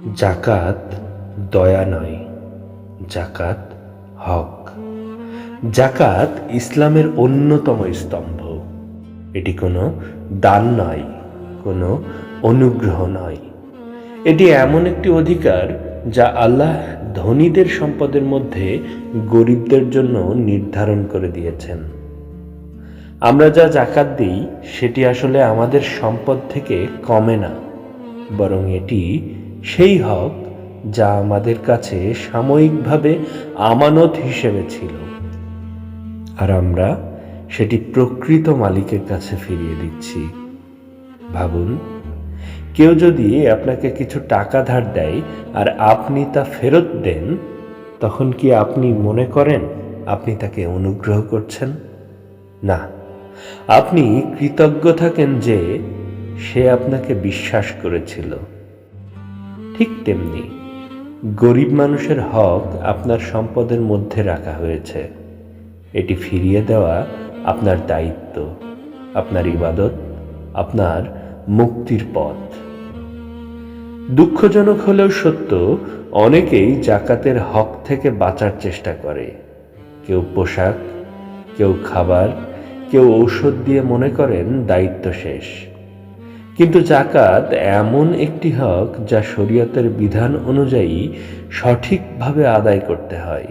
জাকাত দয়া নয়, জাকাত হক। জাকাত ইসলামের অন্যতম স্তম্ভ। এটি কোনো দান নয়, কোনো অনুগ্রহ নয়। এটি এমন একটি অধিকার যা আল্লাহ ধনীদের সম্পদের মধ্যে গরিবদের জন্য নির্ধারণ করে দিয়েছেন। আমরা যা জাকাত দিই সেটি আসলে আমাদের সম্পদ থেকে কমে না, বরং এটি সেই হক যা আমাদের কাছে সাময়িকভাবে আমানত হিসেবে ছিল, আর আমরা সেটি প্রকৃত মালিকের কাছে ফিরিয়ে দিচ্ছি। ভাবুন, কেউ যদি আপনাকে কিছু টাকা ধার দেয় আর আপনি তা ফেরত দেন, তখন কি আপনি মনে করেন আপনি তাকে অনুগ্রহ করছেন? না, আপনি কৃতজ্ঞ থাকেন যে সে আপনাকে বিশ্বাস করেছিল। ঠিক তেমনি গরিব মানুষের হক আপনার সম্পদের মধ্যে রাখা হয়েছে। এটি ফিরিয়ে দেওয়া আপনার দায়িত্ব, আপনার ইবাদত, আপনার মুক্তির পথ। দুঃখজনক হলেও সত্য, অনেকেই জাকাতের হক থেকে বাঁচার চেষ্টা করে। কেউ পোশাক, কেউ খাবার, কেউ ঔষধ দিয়ে মনে করেন দায়িত্ব শেষ। কিন্তু জাকাত এমন একটি হক যা শরীয়তের বিধান অনুযায়ী সঠিকভাবে আদায় করতে হয়।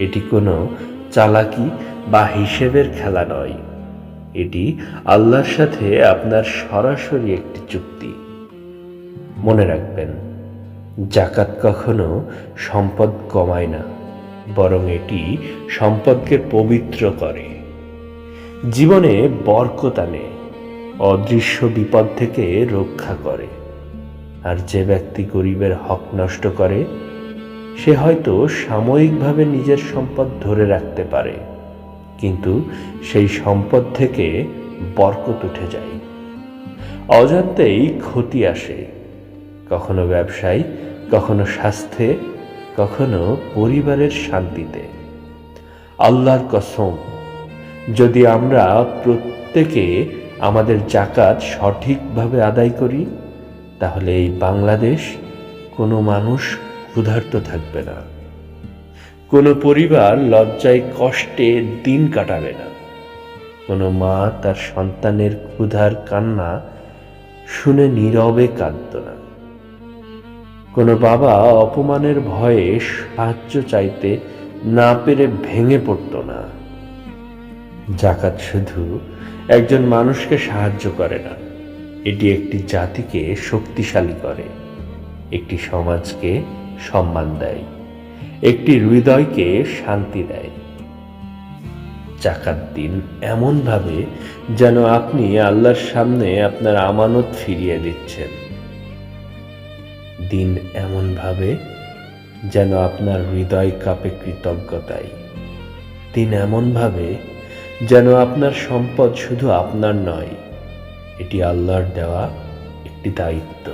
এটি কোনো চালাকি বা হিসেবের খেলা নয়, এটি আল্লাহর সাথে আপনার সরাসরি একটি চুক্তি। মনে রাখবেন, জাকাত কখনো সম্পদ কমায় না, বরং এটি সম্পদকে পবিত্র করে, জীবনে বরকত আনে, অদৃশ্য বিপদ থেকে রক্ষা করে। আর যে ব্যক্তি গরিবের হক নষ্ট করে, সে হয়তো সাময়িকভাবে নিজের সম্পদ ধরে রাখতে পারে, কিন্তু সেই সম্পদ থেকে বরকত উঠে যায়। অজান্তেই ক্ষতি আসে, কখনো ব্যবসায়, কখনো স্বাস্থ্যে, কখনো পরিবারের শান্তিতে। আল্লাহর কসম, যদি আমরা প্রত্যেকে আমাদের জাকাত সঠিকভাবে আদায় করি, তাহলে এই বাংলাদেশ কোনো মানুষ ক্ষুধার্ত থাকবে না, কোনো পরিবার লজ্জায় কষ্টে দিন কাটাবে না, কোনো মা তার সন্তানের ক্ষুধার কান্না শুনে নীরবে কাঁদত না, কোনো বাবা অপমানের ভয়ে সাহায্য চাইতে না পেরে ভেঙে পড়ত না। জাকাত শুধু একজন মানুষকে সাহায্য করে না, এটি একটি জাতিকে শক্তিশালী করে, একটি সমাজকে সম্মান দেয়, একটি হৃদয়কে শান্তি দেয়। জাকাত দিন এমনভাবে যেন আপনি আল্লাহর সামনে আপনার আমানত ফিরিয়ে দিচ্ছেন। দিন এমনভাবে যেন আপনার হৃদয় কাঁপে কৃতজ্ঞতায়। দিন এমনভাবে যেন আপনার সম্পদ শুধু আপনার নয়, এটি আল্লাহর দেওয়া একটি দায়িত্ব।